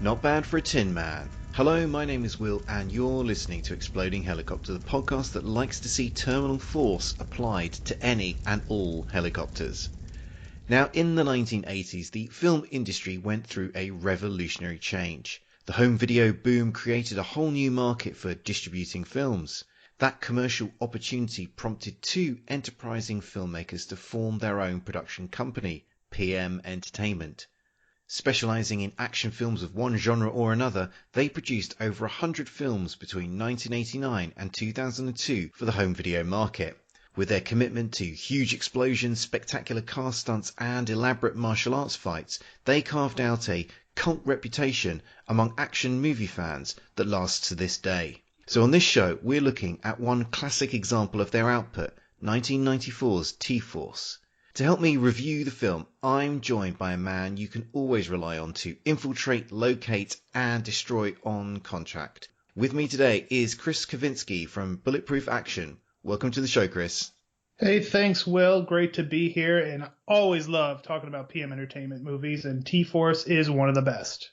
Not bad for a Tin Man. Hello, my name is Will, and you're listening to Exploding Helicopter, the podcast that likes to see terminal force applied to any and all helicopters. Now, in the 1980s, the film industry went through a revolutionary change. The home video boom created a whole new market for distributing films. That commercial opportunity prompted two enterprising filmmakers to form their own production company, PM Entertainment. Specialising in action films of one genre or another, they produced over 100 films between 1989 and 2002 for the home video market. With their commitment to huge explosions, spectacular car stunts and elaborate martial arts fights, they carved out a cult reputation among action movie fans that lasts to this day. So on this show, we're looking at one classic example of their output, 1994's T-Force. To help me review the film, I'm joined by a man you can always rely on to infiltrate, locate, and destroy on contract. With me today is Chris Kavinsky from Bulletproof Action. Welcome to the show, Chris. Hey, thanks, Will. Great to be here, and I always love talking about PM Entertainment movies, and T-Force is one of the best.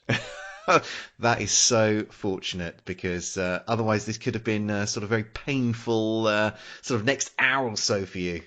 That is so fortunate, because otherwise this could have been sort of very painful sort of next hour or so for you.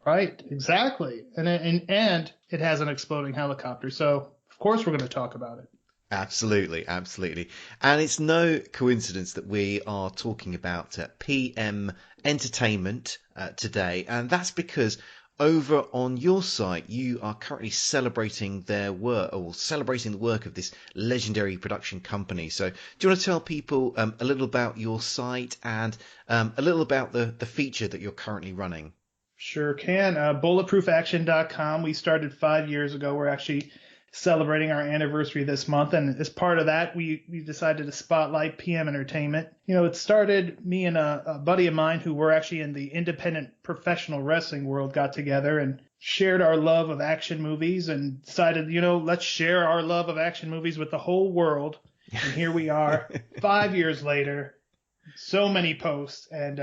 Right, exactly. And it has an exploding helicopter, so of course we're going to talk about it. Absolutely, absolutely. And it's no coincidence that we are talking about PM Entertainment today, and that's because over on your site you are currently celebrating their work, or celebrating the work of this legendary production company. So do you want to tell people a little about your site and a little about the feature that you're currently running? Sure can. Bulletproofaction.com. We started 5 years ago. We're actually celebrating our anniversary this month. And as part of that, we decided to spotlight PM Entertainment. You know, it started, me and a buddy of mine who were actually in the independent professional wrestling world got together and shared our love of action movies and decided, let's share our love of action movies with the whole world. And here we are 5 years later, so many posts. And,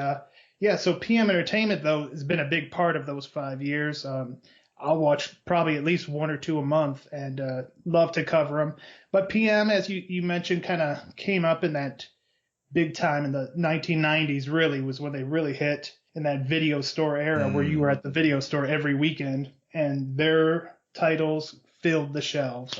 so PM Entertainment, though, has been a big part of those 5 years. I'll watch probably at least one or two a month and love to cover them. But PM, as you mentioned, kind of came up in that big time in the 1990s, really, was when they really hit in that video store era where you were at the video store every weekend, and their titles filled the shelves.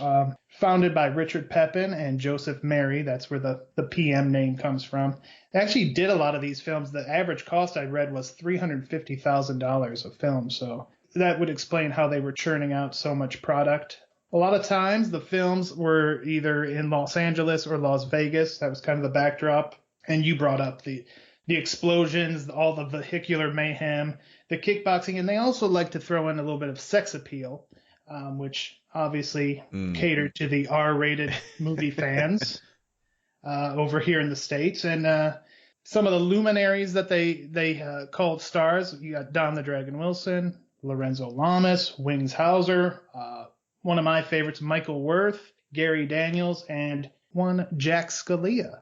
Founded by Richard Pepin and Joseph Mary, that's where the PM name comes from. They actually did a lot of these films. The average cost I read was $350,000 a film, so that would explain how they were churning out so much product. A lot of times the films were either in Los Angeles or Las Vegas. That was kind of the backdrop. And you brought up the explosions, all the vehicular mayhem, the kickboxing, and they also like to throw in a little bit of sex appeal, which obviously catered to the R-rated movie fans over here in the States. And some of the luminaries that they called stars, you got Don the Dragon Wilson, Lorenzo Lamas, Wings Hauser, one of my favorites, Michael Worth, Gary Daniels, and one Jack Scalia.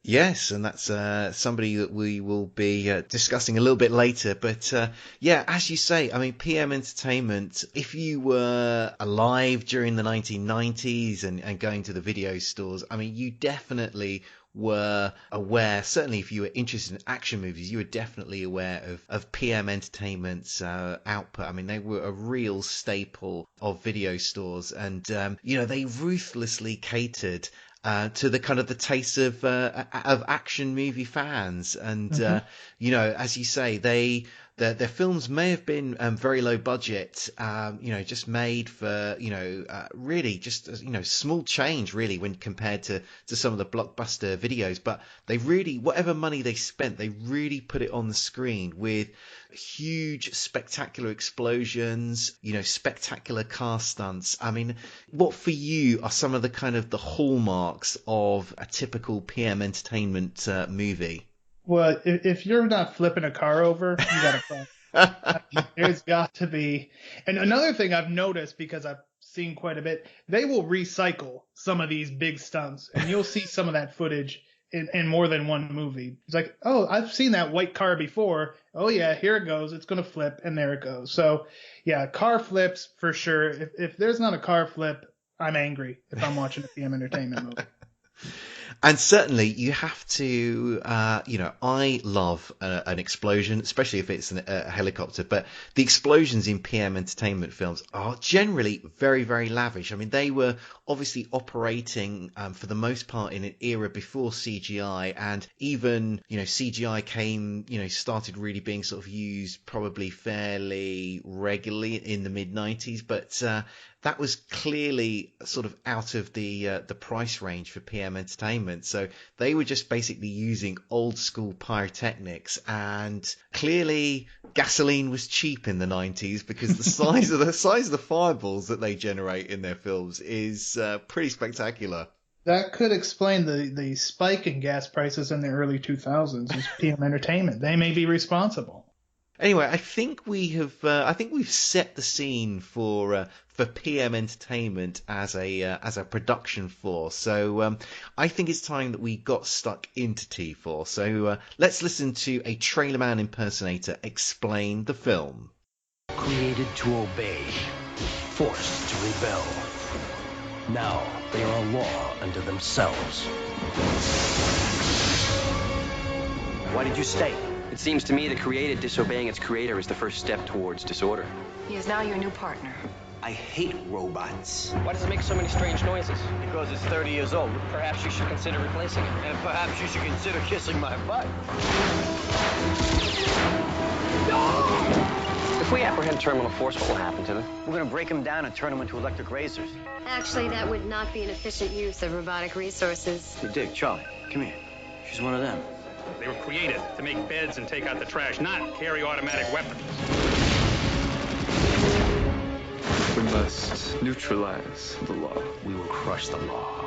Yes, and that's somebody that we will be discussing a little bit later. But as you say, I mean, PM Entertainment, if you were alive during the 1990s and going to the video stores, I mean, you definitely were aware, certainly if you were interested in action movies, you were definitely aware of PM Entertainment's output. I mean, they were a real staple of video stores, and, they ruthlessly catered to the kind of the taste of action movie fans. And, as you say, their films may have been very low budget, just made for, really just, small change really when compared to some of the blockbuster videos. But they really, whatever money they spent, they really put it on the screen with huge, spectacular explosions, spectacular car stunts. I mean, what for you are some of the kind of the hallmarks of a typical PM Entertainment movie? Well, if you're not flipping a car over, you got a problem. There's got to be. And another thing I've noticed, because I've seen quite a bit, they will recycle some of these big stunts, and you'll see some of that footage in more than one movie. It's like, oh, I've seen that white car before. Oh, yeah, here it goes. It's going to flip, and there it goes. So, yeah, car flips for sure. If there's not a car flip, I'm angry if I'm watching a PM Entertainment movie. And certainly you have to, I love an explosion, especially if it's a helicopter, but the explosions in PM Entertainment films are generally very, very lavish. I mean, they were obviously operating for the most part in an era before CGI, and even, CGI started really being sort of used probably fairly regularly in the mid-90s, but that was clearly sort of out of the price range for PM Entertainment. So they were just basically using old school pyrotechnics, and clearly gasoline was cheap in the 90s because the size of the fireballs that they generate in their films is pretty spectacular. That could explain the spike in gas prices in the early 2000s. Is PM Entertainment? They may be responsible. Anyway, I think we've set the scene for PM Entertainment as a production force. So I think it's time that we got stuck into T4. So let's listen to a trailerman impersonator explain the film. Created to obey, forced to rebel. Now they are a law unto themselves. Why did you stay? It seems to me the created disobeying its creator is the first step towards disorder. He is now your new partner. I hate robots. Why does it make so many strange noises? Because it's 30 years old. Perhaps you should consider replacing it. And perhaps you should consider kissing my butt. If we apprehend Terminal Force, what will happen to them? We're going to break them down and turn them into electric razors. Actually, that would not be an efficient use of robotic resources. Hey, Dick, Charlie, come here. She's one of them. They were created to make beds and take out the trash, not carry automatic weapons. We must neutralize the law. We will crush the law.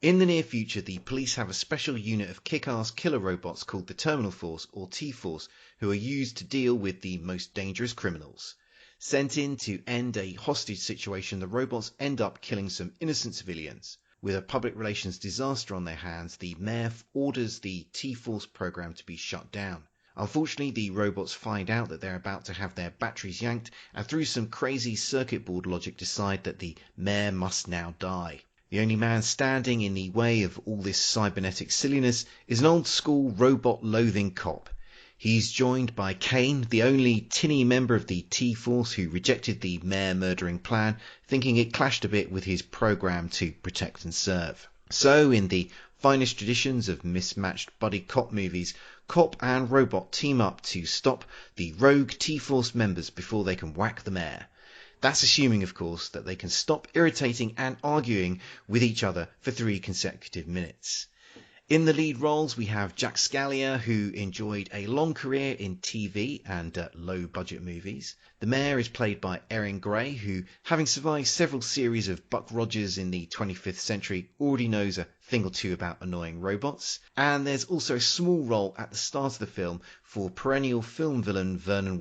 In the near future, the police have a special unit of kick-ass killer robots called the Terminal Force, or T-Force, who are used to deal with the most dangerous criminals. Sent in to end a hostage situation, the robots end up killing some innocent civilians. With a public relations disaster on their hands, the mayor orders the T-Force program to be shut down. Unfortunately, the robots find out that they're about to have their batteries yanked, and through some crazy circuit board logic decide that the mayor must now die. The only man standing in the way of all this cybernetic silliness is an old-school robot-loathing cop. He's joined by Kane, the only tinny member of the T-Force who rejected the mayor-murdering plan, thinking it clashed a bit with his program to protect and serve. So, in the finest traditions of mismatched buddy cop movies, cop and robot team up to stop the rogue T-Force members before they can whack the mayor. That's assuming, of course, that they can stop irritating and arguing with each other for 3 consecutive minutes. In the lead roles, we have Jack Scalia, who enjoyed a long career in TV and low-budget movies. The mayor is played by Erin, who, having survived several series of Buck Rogers in the 25th century, already knows a thing or two about annoying robots. And there's also a small role at the start of the film for perennial film villain Vernon,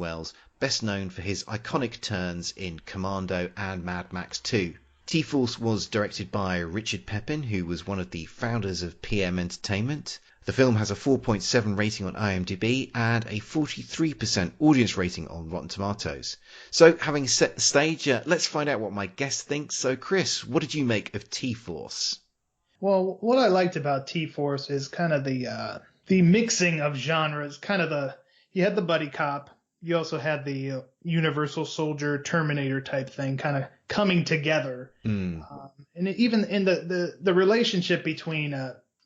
best known for his iconic turns in Commando and Mad Max 2. T-Force was directed by Richard Pepin, who was one of the founders of PM Entertainment. The film has a 4.7 rating on IMDb and a 43% audience rating on Rotten Tomatoes. So, having set the stage, let's find out what my guest thinks. So, Chris, what did you make of T-Force? Well, what I liked about T-Force is kind of the mixing of genres. You had the buddy cop. You also had the Universal Soldier Terminator type thing kind of coming together. And even in the relationship between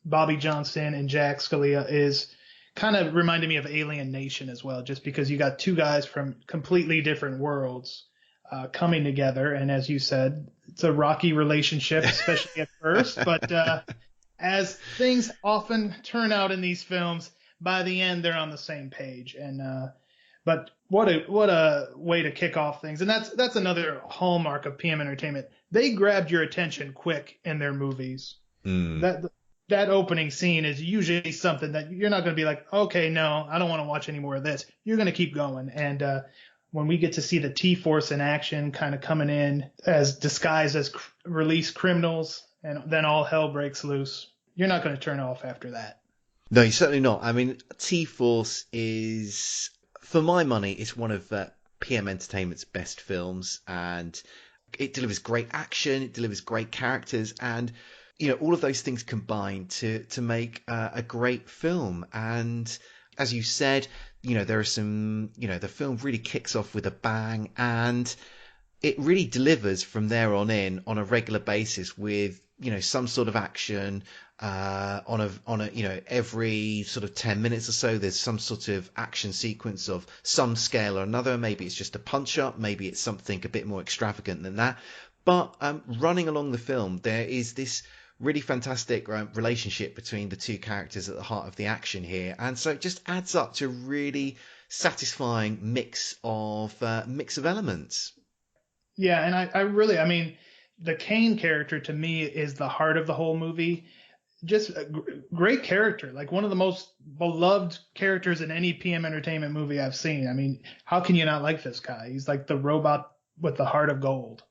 Bobby Johnson and Jack Scalia is kind of reminded me of Alien Nation as well, just because you got two guys from completely different worlds coming together. And as you said, it's a rocky relationship, especially at first. But as things often turn out in these films, by the end, they're on the same page. But what a way to kick off things. And that's another hallmark of PM Entertainment. They grabbed your attention quick in their movies. That opening scene is usually something that you're not going to be like, okay, no, I don't want to watch any more of this. You're going to keep going. And when we get to see the T-Force in action kind of coming in as disguised as released criminals, and then all hell breaks loose, you're not going to turn off after that. No, you're certainly not. I mean, T-Force is, for my money, it's one of PM Entertainment's best films, and it delivers great action, it delivers great characters, and all of those things combine to make a great film. And as you said, there are some, the film really kicks off with a bang, and it really delivers from there on in on a regular basis with some sort of action on a every sort of 10 minutes or so there's some sort of action sequence of some scale or another. Maybe it's just a punch up, maybe it's something a bit more extravagant than that, but running along the film there is this really fantastic relationship between the two characters at the heart of the action here, and so it just adds up to a really satisfying mix of elements. Yeah, and I mean, the Kane character to me is the heart of the whole movie. Just a great character, like one of the most beloved characters in any PM Entertainment movie I've seen. I mean, how can you not like this guy? He's like the robot with the heart of gold.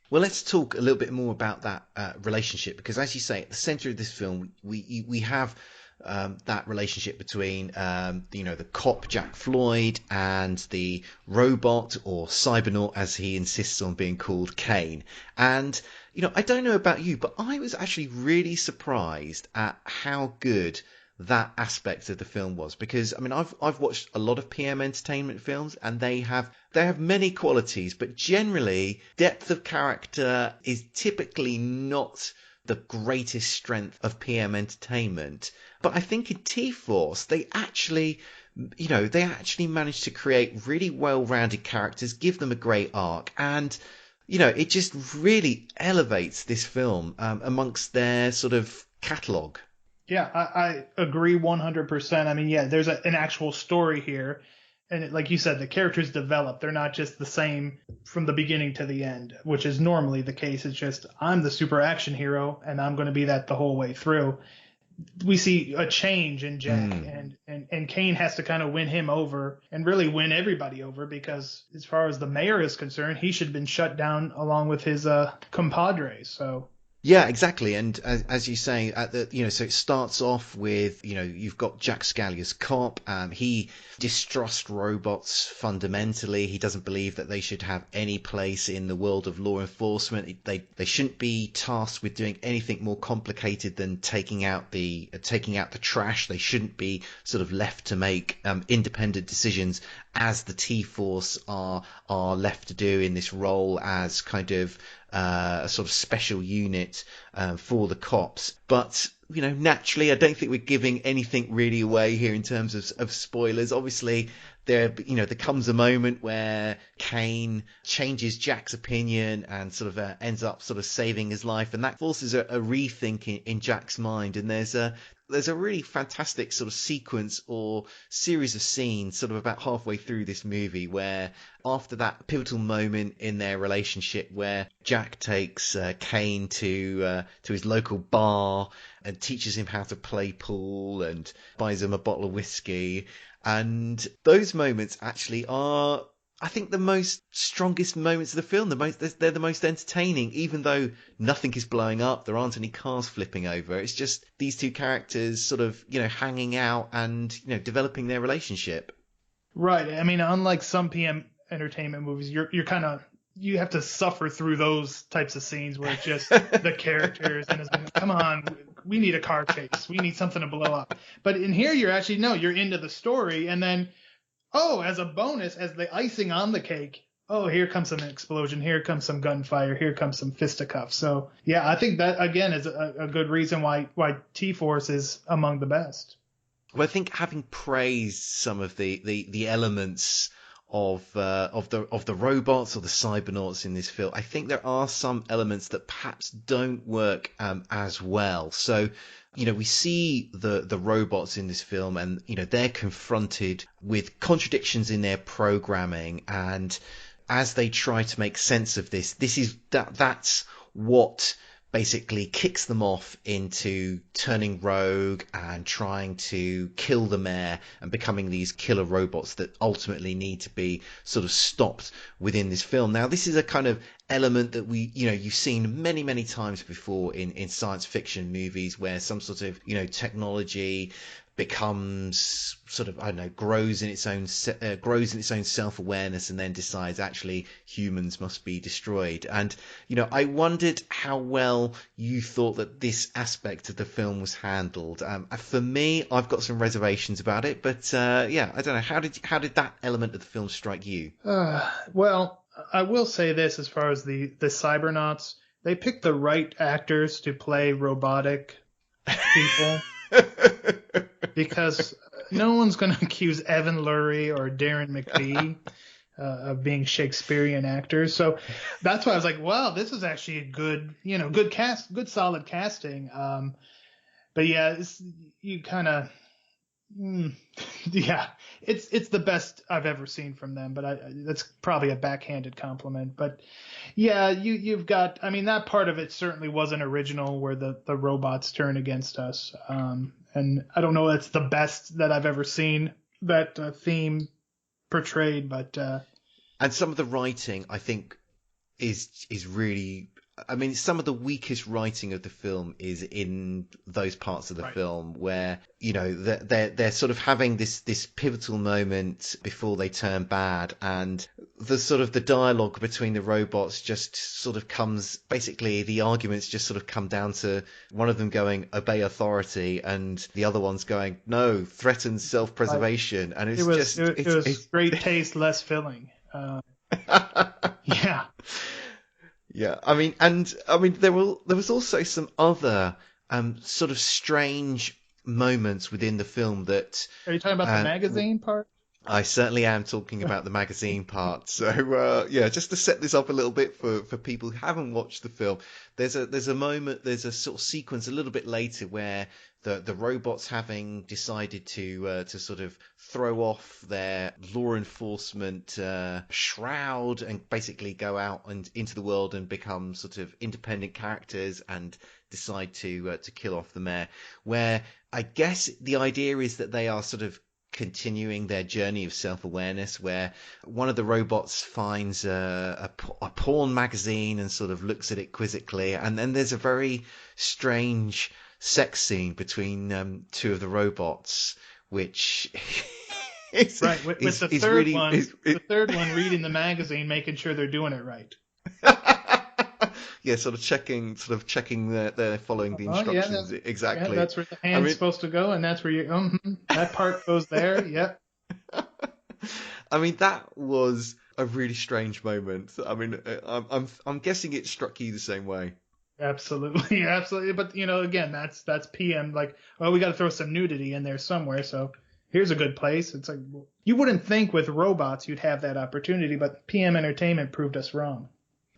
Well, let's talk a little bit more about that relationship, because as you say, at the center of this film, we have that relationship between the cop Jack Floyd and the robot, or cybernaut as he insists on being called, Kane. And I don't know about you, but I was actually really surprised at how good that aspect of the film was, because I mean I've watched a lot of PM Entertainment films, and they have many qualities, but generally depth of character is typically not the greatest strength of PM Entertainment. But I think in T-Force they actually managed to create really well-rounded characters, give them a great arc, and it just really elevates this film amongst their sort of catalogue. Yeah, I agree 100%. I mean, yeah, there's an actual story here. And like you said, the characters develop. They're not just the same from the beginning to the end, which is normally the case. It's just, I'm the super action hero, and I'm going to be that the whole way through. We see a change in Jack, and Kane has to kind of win him over and really win everybody over, because as far as the mayor is concerned, he should have been shut down along with his compadres. So. Yeah, exactly. And as you say, so it starts off with, you've got Jack Scalia's cop. He distrusts robots fundamentally. He doesn't believe that they should have any place in the world of law enforcement. They shouldn't be tasked with doing anything more complicated than taking out the trash. They shouldn't be sort of left to make independent decisions, as the T-Force are left to do in this role as kind of a sort of special unit for the cops. But naturally, I don't think we're giving anything really away here in terms of spoilers. Obviously, there comes a moment where Kane changes Jack's opinion and sort of ends up sort of saving his life, and that forces a rethink in Jack's mind. And there's a really fantastic sort of sequence or series of scenes sort of about halfway through this movie, where after that pivotal moment in their relationship, where Jack takes Kane to his local bar and teaches him how to play pool and buys him a bottle of whiskey. And those moments actually are, I think, the strongest moments of the film. They're the most entertaining, even though nothing is blowing up. There aren't any cars flipping over. It's just these two characters sort of, hanging out and, developing their relationship. Right. I mean, unlike some PM Entertainment movies, you have to suffer through those types of scenes where it's just the characters and it's like, come on, we need a car chase. We need something to blow up. But in here, you're into the story, and then, as a bonus, as the icing on the cake, here comes some explosion, here comes some gunfire, here comes some fisticuffs. So, yeah, I think that, again, is a good reason why T-Force is among the best. Well, I think having praised some of the elements of the robots or the cybernauts in this film, I think there are some elements that perhaps don't work as well. So, we see the robots in this film, and they're confronted with contradictions in their programming, and as they try to make sense of that's what basically kicks them off into turning rogue and trying to kill the mayor and becoming these killer robots that ultimately need to be sort of stopped within this film. Now, this is a kind of element that you've seen many, many times before in science fiction movies, where some sort of, technology becomes sort of, I don't know, grows in its own self-awareness, and then decides actually humans must be destroyed. And I wondered how well you thought that this aspect of the film was handled. For me, I've got some reservations about it, but yeah, I don't know. How did that element of the film strike you? Well, I will say this as far as the cybernauts, they picked the right actors to play robotic people. Because no one's going to accuse Evan Lurie or Darren McBee of being Shakespearean actors. So that's why I was like, wow, this is actually a good solid casting. But yeah, you kind of, yeah, it's the best I've ever seen from them. But that's probably a backhanded compliment. But yeah, you've got, I mean, that part of it certainly wasn't original, where the robots turn against us. And I don't know, it's the best that I've ever seen that theme portrayed, but and some of the writing, I think, is really, I mean, some of the weakest writing of the film is in those parts of the film where, they're sort of having this pivotal moment before they turn bad, and the dialogue between the robots just sort of comes, basically the arguments just sort of come down to one of them going, obey authority, and the other one's going, no, threaten self-preservation. And it was great taste, less filling. Yeah. Yeah, I mean, there was also some other sort of strange moments within the film that. Are you talking about the magazine part? I certainly am talking about the magazine part. So yeah, just to set this up a little bit for people who haven't watched the film, there's a moment, there's a sort of sequence a little bit later where the robots, having decided to sort of throw off their law enforcement shroud and basically go out and into the world and become sort of independent characters, and decide to kill off the mayor. Where I guess the idea is that they are sort of continuing their journey of self-awareness, where one of the robots finds a porn magazine and sort of looks at it quizzically, and then there's a very strange sex scene between two of the robots, which is right with the third one. The third one reading the magazine, making sure they're doing it right. Yeah, sort of checking they're following the instructions. Yeah, exactly. Yeah, that's where the hand's supposed to go, and that's where you that part goes there. Yep. I mean, that was a really strange moment. I mean, I'm guessing it struck you the same way. Absolutely. But again, that's PM. Like, well, we got to throw some nudity in there somewhere. So here's a good place. It's like, you wouldn't think with robots you'd have that opportunity, but PM Entertainment proved us wrong.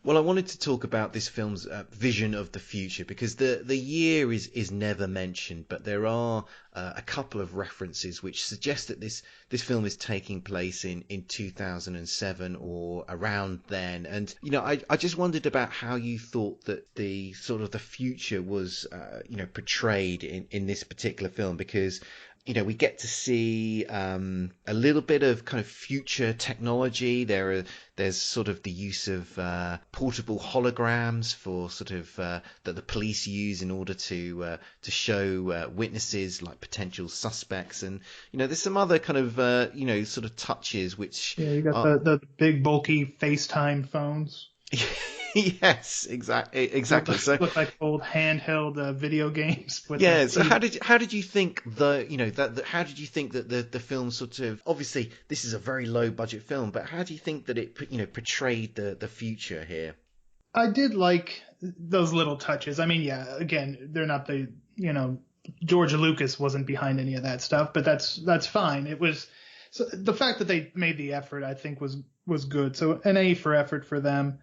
Well, I wanted to talk about this film's vision of the future, because the year is never mentioned, but there are a couple of references which suggest that this film is taking place in 2007 or around then. And I just wondered about how you thought that the sort of the future was portrayed in this particular film, because we get to see a little bit of kind of future technology. There's sort of the use of portable holograms for sort of that the police use in order to show witnesses, like potential suspects, and there's some other kind of sort of touches which you got the big bulky FaceTime phones. Yes, exactly. Look like old handheld video games. So how did you think how did you think that the film sort of, obviously this is a very low budget film, but how do you think that it portrayed the future here? I did like those little touches. I mean, yeah, again, they're not the George Lucas wasn't behind any of that stuff, but that's fine. It was, so the fact that they made the effort, I think was good. So an A for effort for them.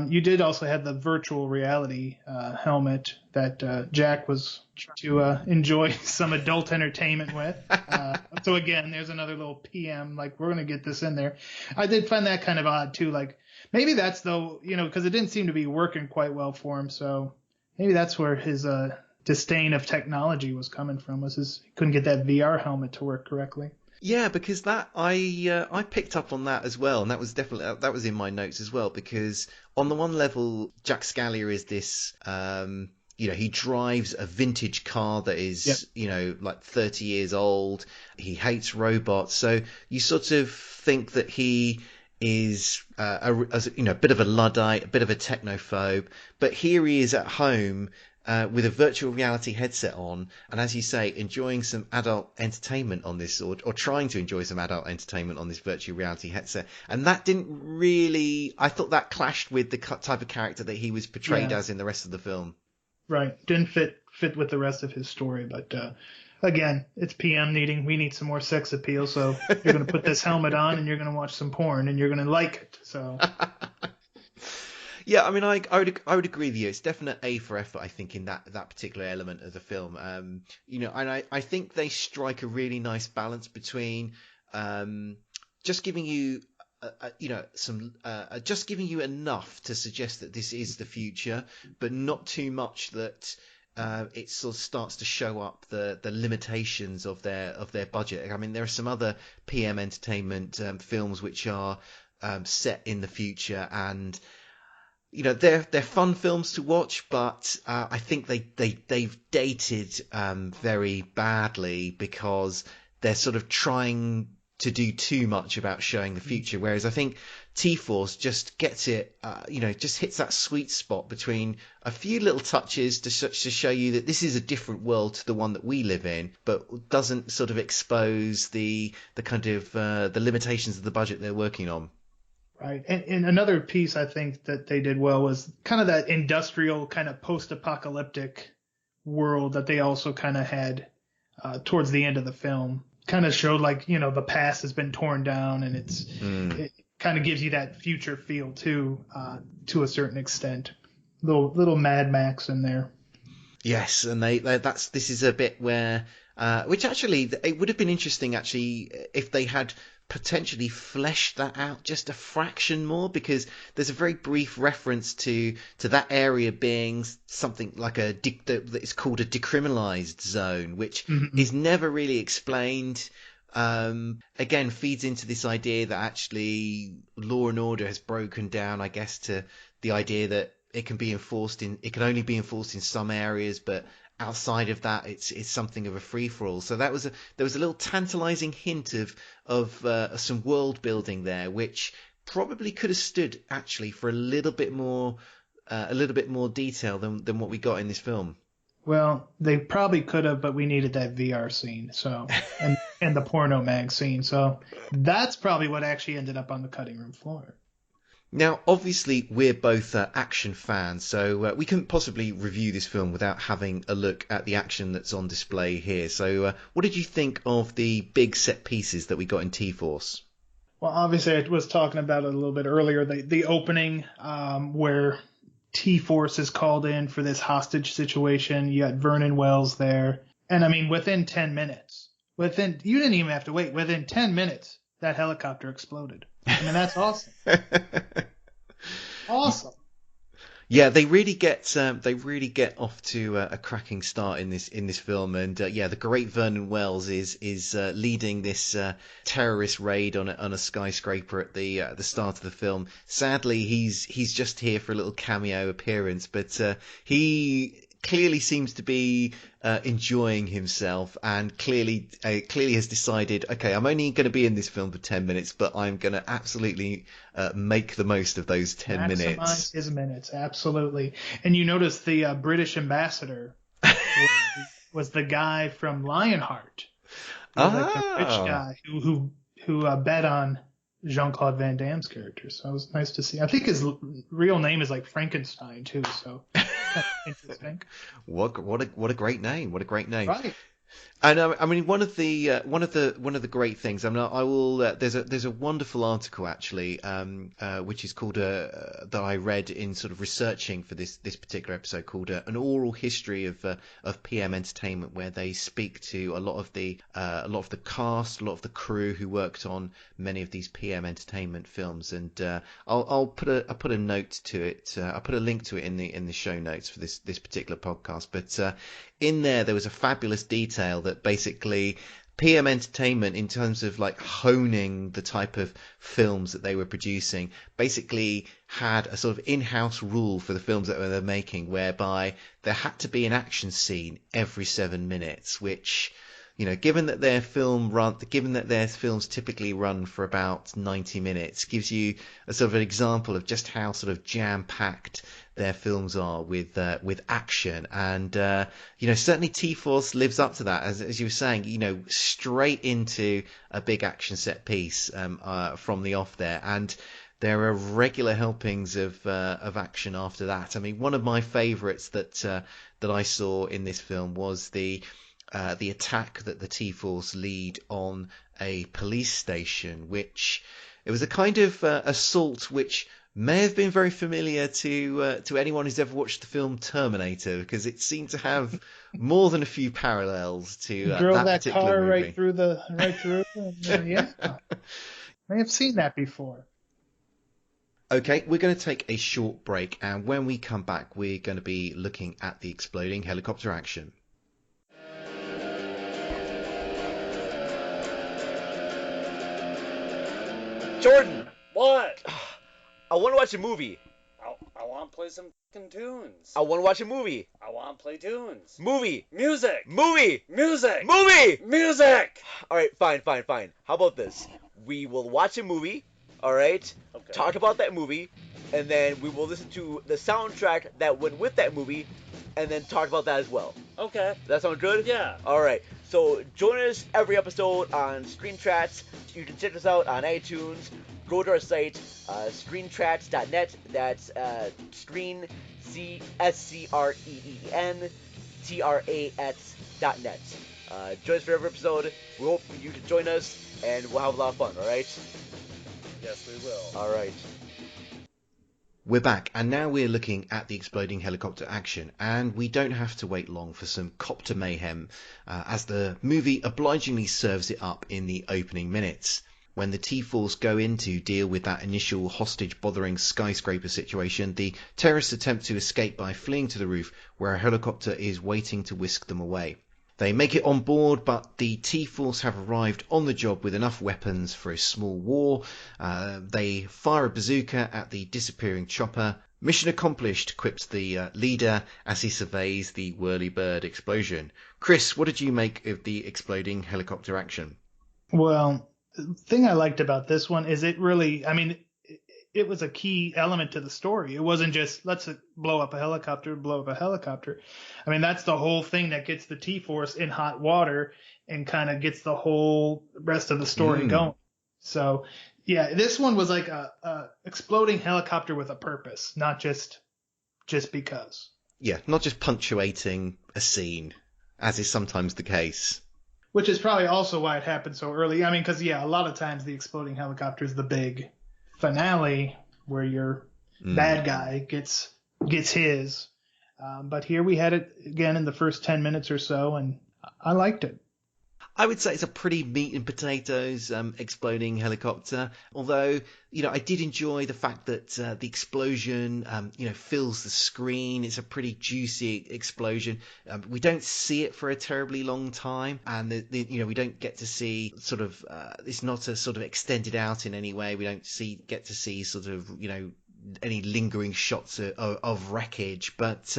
You did also have the virtual reality helmet that Jack was to enjoy some adult entertainment with. So again, there's another little PM, like, we're going to get this in there. I did find that kind of odd too. Like, maybe that's because it didn't seem to be working quite well for him. So maybe that's where his disdain of technology was coming from, he couldn't get that VR helmet to work correctly. Yeah, because that I picked up on that as well, and that was in my notes as well, because on the one level, Jack Scalia is this he drives a vintage car that is, like 30 years old. He hates robots. So you sort of think that he is, a bit of a Luddite, a bit of a technophobe. But here he is at home with a virtual reality headset on, and as you say, enjoying some adult entertainment on this, or trying to enjoy some adult entertainment on this virtual reality headset. And that didn't really, I thought that clashed with the type of character that he was portrayed as in the rest of the film. Right. Didn't fit with the rest of his story, but again, it's PM we need some more sex appeal, so you're going to put this helmet on and you're going to watch some porn and you're going to like it. So yeah, I mean, I would agree with you. It's definite A for effort, I think, in that particular element of the film. And I think they strike a really nice balance between just giving you just giving you enough to suggest that this is the future, but not too much that it sort of starts to show up the limitations of their budget. I mean, there are some other PM Entertainment films which are set in the future, and they're fun films to watch, but I think they've dated very badly because they're sort of trying to do too much about showing the future, whereas I think T-Force just gets it, just hits that sweet spot between a few little touches to show you that this is a different world to the one that we live in, but doesn't sort of expose the kind of the limitations of the budget they're working on. Right. And another piece I think that they did well was kind of that industrial kind of post-apocalyptic world that they also kind of had towards the end of the film. Kind of showed like, the past has been torn down, and it kind of gives you that future feel too, to a certain extent. Little Mad Max in there. Yes, and this is a bit where, which actually it would have been interesting actually if they had potentially fleshed that out just a fraction more, because there's a very brief reference to that area being something like it's called a decriminalized zone, which is never really explained. Again, feeds into this idea that actually law and order has broken down, I guess, to the idea that it can only be enforced in some areas, but outside of that, it's something of a free for all. So there was a little tantalizing hint of some world building there, which probably could have stood actually for a little bit more detail than what we got in this film. Well, they probably could have, but we needed that VR scene, so and the porno mag scene. So that's probably what actually ended up on the cutting room floor. Now, obviously, we're both action fans, so we couldn't possibly review this film without having a look at the action that's on display here. So what did you think of the big set pieces that we got in T-Force? Well, obviously, I was talking about it a little bit earlier, the opening where T-Force is called in for this hostage situation. You got Vernon Wells there. And, I mean, within 10 minutes, you didn't even have to wait. Within 10 minutes, that helicopter exploded. I mean, that's awesome. Awesome. Yeah, they really get off to a cracking start in this film, and the great Vernon Wells is leading this terrorist raid on a skyscraper at the start of the film. Sadly, he's just here for a little cameo appearance, but he clearly seems to be enjoying himself, and clearly has decided, okay, I'm only going to be in this film for 10 minutes, but I'm going to absolutely make the most of those 10 minutes. Maximize his minutes, absolutely. And you notice the British ambassador was the guy from Lionheart. Like the rich guy who bet on Jean-Claude Van Damme's character. So it was nice to see. I think his real name is like Frankenstein too. So interesting. What a great name! What a great name! Right. And I mean, one of the great things. I mean, I will. There's a wonderful article actually, which is called that I read in sort of researching for this particular episode, called an oral history of PM Entertainment, where they speak to a lot of the cast, a lot of the crew who worked on many of these PM Entertainment films, and I'll put a note to it. I'll put a link to it in the show notes for this particular podcast. But in there was a fabulous detail that basically PM Entertainment, in terms of like honing the type of films that they were producing, basically had a sort of in-house rule for the films that they were making, whereby there had to be an action scene every 7 minutes, which, you know, given that their films typically run for about 90 minutes, gives you a sort of an example of just how sort of jam-packed their films are with action. And you know, certainly T-Force lives up to that, as you were saying, you know, straight into a big action set piece from the off there, and there are regular helpings of action after that. I mean, one of my favourites that I saw in this film was the attack that the T-Force lead on a police station, which it was a kind of assault which may have been very familiar to anyone who's ever watched the film Terminator, because it seemed to have more than a few parallels to drove that particular car movie. right through. And, yeah, I have seen that before. Okay, we're going to take a short break, and when we come back, we're going to be looking at the exploding helicopter action. Jordan, What? I want to watch a movie. I want to play some fucking tunes. I want to watch a movie. I want to play tunes. Movie. Music. Movie. Music. Movie. Music. All right, fine. How about this? We will watch a movie, all right? Okay. Talk about that movie, and then we will listen to the soundtrack that went with that movie, and then talk about that as well. Okay. That sound good? Yeah. All right. So join us every episode on Screen Trats. You can check us out on iTunes. Go to our site, screentrats.net. That's screen, SCREEN, join us for every episode. We hope you can join us, and we'll have a lot of fun, all right? Yes, we will. All right. We're back, and now we're looking at the exploding helicopter action, and we don't have to wait long for some copter mayhem, as the movie obligingly serves it up in the opening minutes. When the T-Force go in to deal with that initial hostage-bothering skyscraper situation, the terrorists attempt to escape by fleeing to the roof, where a helicopter is waiting to whisk them away. They make it on board, but the T-Force have arrived on the job with enough weapons for a small war. They fire a bazooka at the disappearing chopper. Mission accomplished, quips the leader as he surveys the whirly-bird explosion. Chris, what did you make of the exploding helicopter action? Well, the thing I liked about this one is it really, I mean, it was a key element to the story. It wasn't just, let's blow up a helicopter. I mean, that's the whole thing that gets the T-Force in hot water and kind of gets the whole rest of the story going. So, yeah, this one was like a exploding helicopter with a purpose, not just because. Yeah, not just punctuating a scene, as is sometimes the case. Which is probably also why it happened so early. I mean, because, yeah, a lot of times the exploding helicopter is the big finale where your bad guy gets his. But here we had it again in the first 10 minutes or so, and I liked it. I would say it's a pretty meat and potatoes exploding helicopter. Although, you know, I did enjoy the fact that the explosion, fills the screen. It's a pretty juicy explosion. We don't see it for a terribly long time, and we don't get to see sort of. It's not a sort of extended out in any way. We don't get to see sort of any lingering shots of wreckage, but.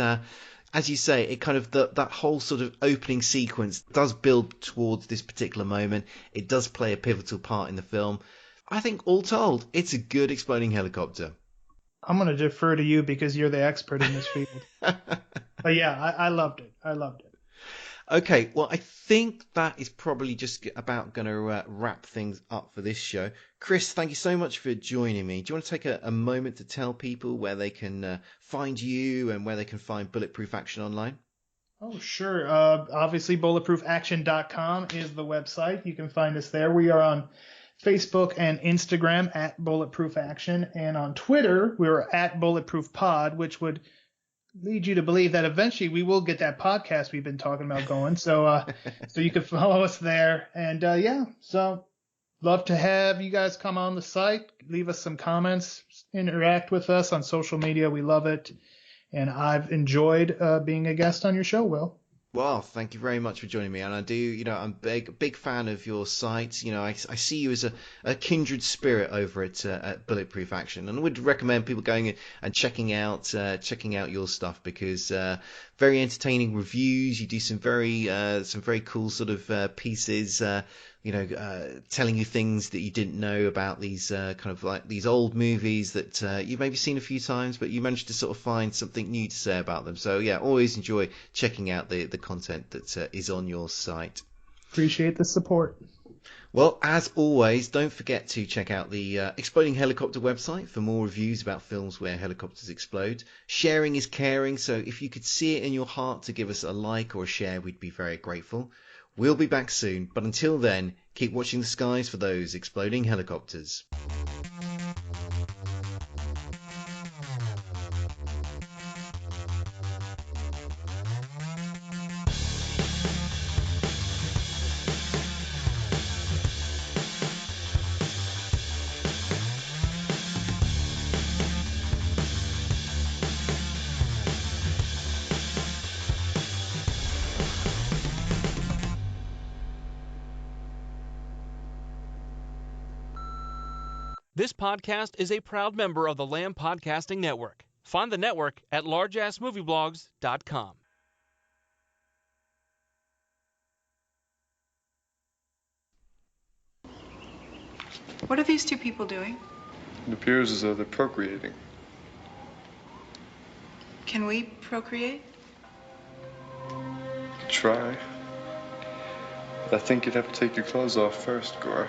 As you say, it kind of that whole sort of opening sequence does build towards this particular moment. It does play a pivotal part in the film. I think all told, it's a good exploding helicopter. I'm going to defer to you because you're the expert in this field. But yeah, I loved it. Okay, well, I think that is probably just about going to wrap things up for this show. Chris, thank you so much for joining me. Do you want to take a moment to tell people where they can find you and where they can find Bulletproof Action online? Oh, sure. Obviously, bulletproofaction.com is the website. You can find us there. We are on Facebook and Instagram at Bulletproof Action. And on Twitter, we're at Bulletproof Pod, which would lead you to believe that eventually we will get that podcast we've been talking about going. So you can follow us there. And so love to have you guys come on the site, leave us some comments, interact with us on social media. We love it. And I've enjoyed being a guest on your show, Will. Well, thank you very much for joining me. And I do, I'm a big fan of your site. I see you as a kindred spirit over at Bulletproof Action, and I would recommend people going and checking out your stuff because very entertaining reviews. You do some very cool sort of pieces. Telling you things that you didn't know about these kind of like these old movies that you've maybe seen a few times, but you managed to sort of find something new to say about them. So yeah, always enjoy checking out the content that is on your site. Appreciate the support. Well, as always, don't forget to check out the Exploding Helicopter website for more reviews about films where helicopters explode. Sharing is caring, so if you could see it in your heart to give us a like or a share, we'd be very grateful. We'll be back soon, but until then, keep watching the skies for those exploding helicopters. This podcast is a proud member of the Lamb Podcasting Network. Find the network at largeassmovieblogs.com. What are these two people doing? It appears as though they're procreating. Can we procreate? Try. But I think you'd have to take your clothes off first, Gore.